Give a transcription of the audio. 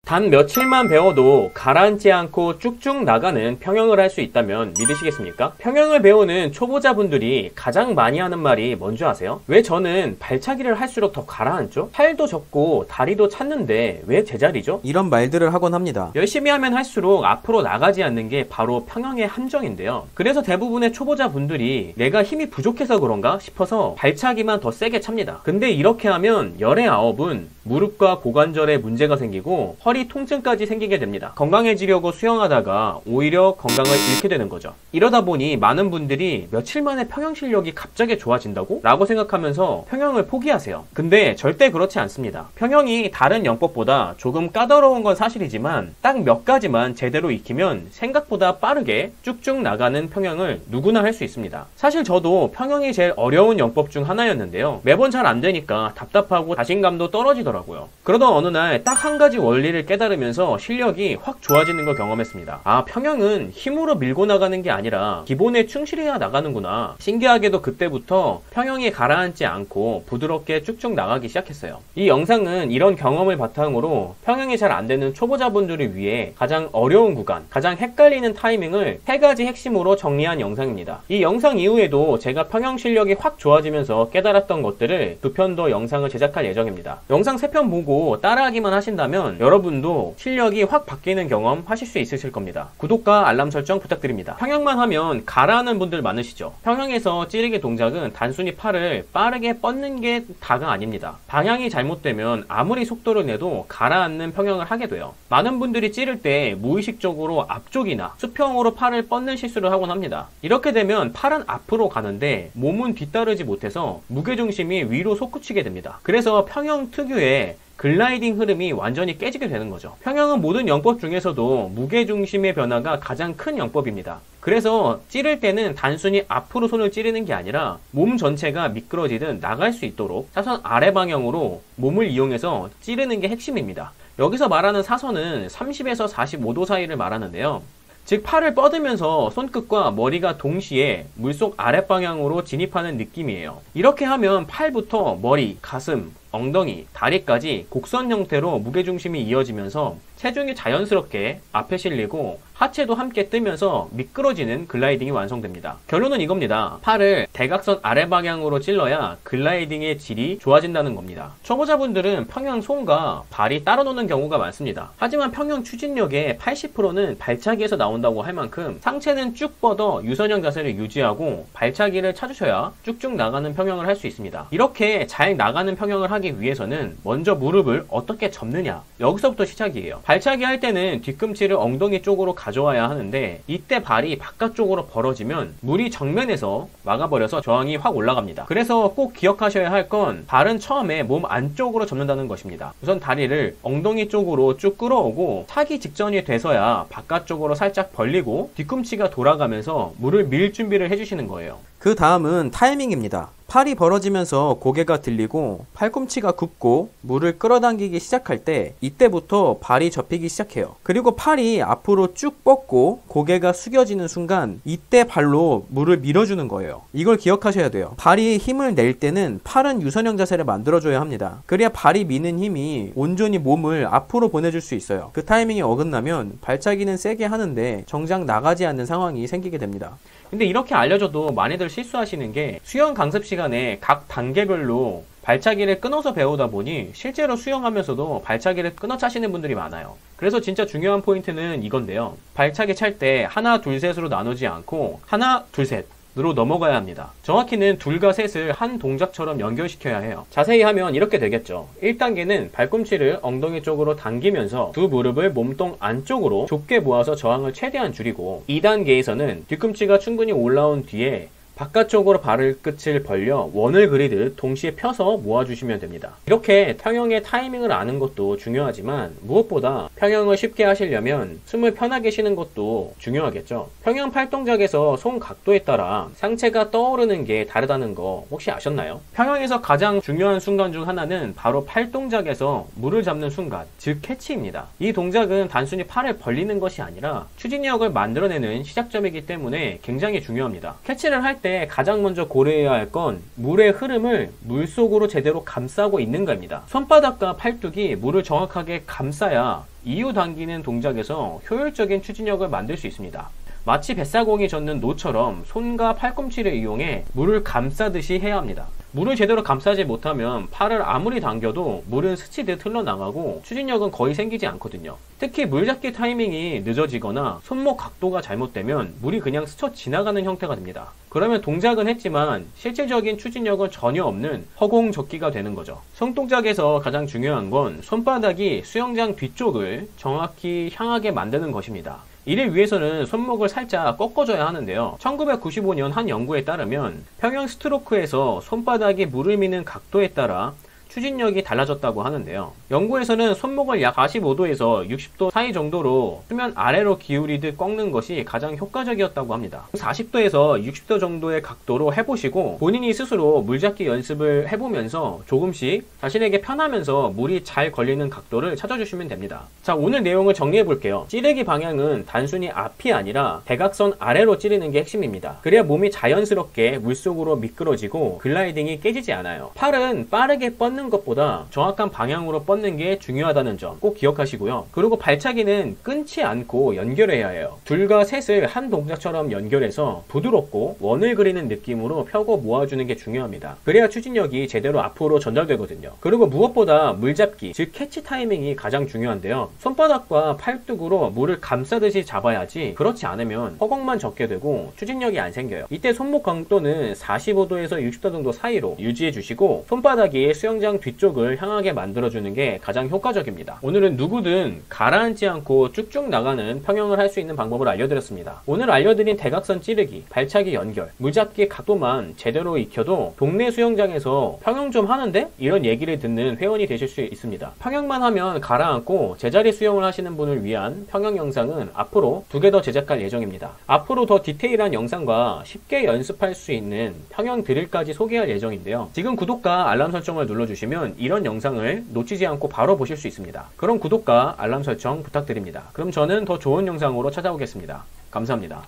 단 며칠만 배워도 가라앉지 않고 쭉쭉 나가는 평형을 할 수 있다면 믿으시겠습니까? 평형을 배우는 초보자분들이 가장 많이 하는 말이 뭔지 아세요? 왜 저는 발차기를 할수록 더 가라앉죠? 팔도 접고 다리도 찼는데 왜 제자리죠? 이런 말들을 하곤 합니다. 열심히 하면 할수록 앞으로 나가지 않는 게 바로 평형의 함정인데요. 그래서 대부분의 초보자분들이 내가 힘이 부족해서 그런가 싶어서 발차기만 더 세게 찹니다. 근데 이렇게 하면 열의 아홉은 무릎과 고관절에 문제가 생기고 허리 통증까지 생기게 됩니다. 건강해지려고 수영하다가 오히려 건강을 잃게 되는 거죠. 이러다 보니 많은 분들이 며칠 만에 평형 실력이 갑자기 좋아진다고? 라고 생각하면서 평형을 포기하세요. 근데 절대 그렇지 않습니다. 평형이 다른 영법보다 조금 까다로운 건 사실이지만 딱 몇 가지만 제대로 익히면 생각보다 빠르게 쭉쭉 나가는 평형을 누구나 할 수 있습니다. 사실 저도 평형이 제일 어려운 영법 중 하나였는데요. 매번 잘 안 되니까 답답하고 자신감도 떨어지더라고요. 그러던 어느 날 딱 한 가지 원리를 깨달으면서 실력이 확 좋아지는 걸 경험했습니다. 아, 평형은 힘으로 밀고 나가는 게 아니라 기본에 충실해야 나가는구나. 신기하게도 그때부터 평형이 가라앉지 않고 부드럽게 쭉쭉 나가기 시작했어요. 이 영상은 이런 경험을 바탕으로 평형이 잘 안 되는 초보자분들을 위해 가장 어려운 구간, 가장 헷갈리는 타이밍을 3가지 핵심으로 정리한 영상입니다. 이 영상 이후에도 제가 평형 실력이 확 좋아지면서 깨달았던 것들을 2편 더 영상을 제작할 예정입니다. 영상 3편 보고 따라하기만 하신다면 여러분도 실력이 확 바뀌는 경험 하실 수 있으실 겁니다. 구독과 알람 설정 부탁드립니다. 평형만 하면 가라앉는 분들 많으시죠? 평형에서 찌르기 동작은 단순히 팔을 빠르게 뻗는 게 다가 아닙니다. 방향이 잘못되면 아무리 속도를 내도 가라앉는 평형을 하게 돼요. 많은 분들이 찌를 때 무의식적으로 앞쪽이나 수평으로 팔을 뻗는 실수를 하곤 합니다. 이렇게 되면 팔은 앞으로 가는데 몸은 뒤따르지 못해서 무게중심이 위로 솟구치게 됩니다. 그래서 평형 특유의 글라이딩 흐름이 완전히 깨지게 되는 거죠. 평형은 모든 영법 중에서도 무게중심의 변화가 가장 큰 영법입니다. 그래서 찌를 때는 단순히 앞으로 손을 찌르는 게 아니라 몸 전체가 미끄러지듯 나갈 수 있도록 사선 아래 방향으로 몸을 이용해서 찌르는 게 핵심입니다. 여기서 말하는 사선은 30에서 45도 사이를 말하는데요. 즉 팔을 뻗으면서 손끝과 머리가 동시에 물속 아랫방향으로 진입하는 느낌이에요. 이렇게 하면 팔부터 머리, 가슴, 엉덩이, 다리까지 곡선 형태로 무게중심이 이어지면서 체중이 자연스럽게 앞에 실리고 하체도 함께 뜨면서 미끄러지는 글라이딩이 완성됩니다. 결론은 이겁니다. 팔을 대각선 아래 방향으로 찔러야 글라이딩의 질이 좋아진다는 겁니다. 초보자분들은 평형 손과 발이 따로 노는 경우가 많습니다. 하지만 평형 추진력의 80%는 발차기에서 나온다고 할 만큼 상체는 쭉 뻗어 유선형 자세를 유지하고 발차기를 찾으셔야 쭉쭉 나가는 평형을 할 수 있습니다. 이렇게 잘 나가는 평형을 하기 위해서는 먼저 무릎을 어떻게 접느냐, 여기서부터 시작이에요. 발차기 할 때는 뒤꿈치를 엉덩이 쪽으로 가져와야 하는데 이때 발이 바깥쪽으로 벌어지면 물이 정면에서 막아버려서 저항이 확 올라갑니다. 그래서 꼭 기억하셔야 할 건 발은 처음에 몸 안쪽으로 접는다는 것입니다. 우선 다리를 엉덩이 쪽으로 쭉 끌어오고 차기 직전이 돼서야 바깥쪽으로 살짝 벌리고 뒤꿈치가 돌아가면서 물을 밀 준비를 해주시는 거예요. 그 다음은 타이밍입니다. 팔이 벌어지면서 고개가 들리고 팔꿈치가 굽고 물을 끌어당기기 시작할 때 이때부터 발이 접히기 시작해요. 그리고 팔이 앞으로 쭉 뻗고 고개가 숙여지는 순간 이때 발로 물을 밀어주는 거예요. 이걸 기억하셔야 돼요. 발이 힘을 낼 때는 팔은 유선형 자세를 만들어줘야 합니다. 그래야 발이 미는 힘이 온전히 몸을 앞으로 보내줄 수 있어요. 그 타이밍이 어긋나면 발차기는 세게 하는데 정작 나가지 않는 상황이 생기게 됩니다. 근데 이렇게 알려줘도 많이들 실수하시는 게 수영 강습 시간에 각 단계별로 발차기를 끊어서 배우다 보니 실제로 수영하면서도 발차기를 끊어 차시는 분들이 많아요. 그래서 진짜 중요한 포인트는 이건데요. 발차기 찰 때 하나, 둘, 셋으로 나누지 않고 하나, 둘, 셋 으로 넘어가야 합니다. 정확히는 둘과 셋을 한 동작처럼 연결시켜야 해요. 자세히 하면 이렇게 되겠죠. 1단계는 발꿈치를 엉덩이 쪽으로 당기면서 두 무릎을 몸통 안쪽으로 좁게 모아서 저항을 최대한 줄이고 2단계에서는 뒤꿈치가 충분히 올라온 뒤에 바깥쪽으로 발을 끝을 벌려 원을 그리듯 동시에 펴서 모아주시면 됩니다. 이렇게 평형의 타이밍을 아는 것도 중요하지만 무엇보다 평형을 쉽게 하시려면 숨을 편하게 쉬는 것도 중요하겠죠. 평형 팔동작에서 손 각도에 따라 상체가 떠오르는 게 다르다는 거 혹시 아셨나요? 평형에서 가장 중요한 순간 중 하나는 바로 팔동작에서 물을 잡는 순간, 즉 캐치입니다. 이 동작은 단순히 팔을 벌리는 것이 아니라 추진력을 만들어내는 시작점이기 때문에 굉장히 중요합니다. 캐치를 할 때 때 가장 먼저 고려해야 할 건 물의 흐름을 물속으로 제대로 감싸고 있는가입니다. 손바닥과 팔뚝이 물을 정확하게 감싸야 이유 당기는 동작에서 효율적인 추진력을 만들 수 있습니다. 마치 뱃사공이 젖는 노처럼 손과 팔꿈치를 이용해 물을 감싸듯이 해야 합니다. 물을 제대로 감싸지 못하면 팔을 아무리 당겨도 물은 스치듯 흘러나가고 추진력은 거의 생기지 않거든요. 특히 물잡기 타이밍이 늦어지거나 손목 각도가 잘못되면 물이 그냥 스쳐 지나가는 형태가 됩니다. 그러면 동작은 했지만 실질적인 추진력은 전혀 없는 허공젓기가 되는 거죠. 손동작에서 가장 중요한 건 손바닥이 수영장 뒤쪽을 정확히 향하게 만드는 것입니다. 이를 위해서는 손목을 살짝 꺾어줘야 하는데요. 1995년 한 연구에 따르면 평형 스트로크에서 손바닥이 물을 미는 각도에 따라 추진력이 달라졌다고 하는데요. 연구에서는 손목을 약 45도에서 60도 사이 정도로 수면 아래로 기울이듯 꺾는 것이 가장 효과적이었다고 합니다. 40도에서 60도 정도의 각도로 해보시고 본인이 스스로 물잡기 연습을 해보면서 조금씩 자신에게 편하면서 물이 잘 걸리는 각도를 찾아주시면 됩니다. 자, 오늘 내용을 정리해볼게요. 찌르기 방향은 단순히 앞이 아니라 대각선 아래로 찌르는 게 핵심입니다. 그래야 몸이 자연스럽게 물속으로 미끄러지고 글라이딩이 깨지지 않아요. 팔은 빠르게 뻗는 것보다 정확한 방향으로 뻗는 게 중요하다는 점 꼭 기억하시고요. 그리고 발차기는 끊지 않고 연결해야 해요. 둘과 셋을 한 동작처럼 연결해서 부드럽고 원을 그리는 느낌으로 펴고 모아주는 게 중요합니다. 그래야 추진력이 제대로 앞으로 전달되거든요. 그리고 무엇보다 물잡기, 즉 캐치 타이밍이 가장 중요한데요. 손바닥과 팔뚝으로 물을 감싸듯이 잡아야지 그렇지 않으면 허공만 젖게 되고 추진력이 안 생겨요. 이때 손목 각도는 45도에서 60도 정도 사이로 유지해 주시고 손바닥이 수영장 뒤쪽을 향하게 만들어주는 게 가장 효과적입니다. 오늘은 누구든 가라앉지 않고 쭉쭉 나가는 평형을 할 수 있는 방법을 알려드렸습니다. 오늘 알려드린 대각선 찌르기, 발차기 연결, 물잡기 각도만 제대로 익혀도 동네 수영장에서 평형 좀 하는데? 이런 얘기를 듣는 회원이 되실 수 있습니다. 평형만 하면 가라앉고 제자리 수영을 하시는 분을 위한 평형 영상은 앞으로 2개 더 제작할 예정입니다. 앞으로 더 디테일한 영상과 쉽게 연습할 수 있는 평형 드릴까지 소개할 예정인데요. 지금 구독과 알람 설정을 눌러주시면 이런 영상을 놓치지 않고 바로 보실 수 있습니다. 그럼 구독과 알람 설정 부탁드립니다. 그럼 저는 더 좋은 영상으로 찾아오겠습니다. 감사합니다.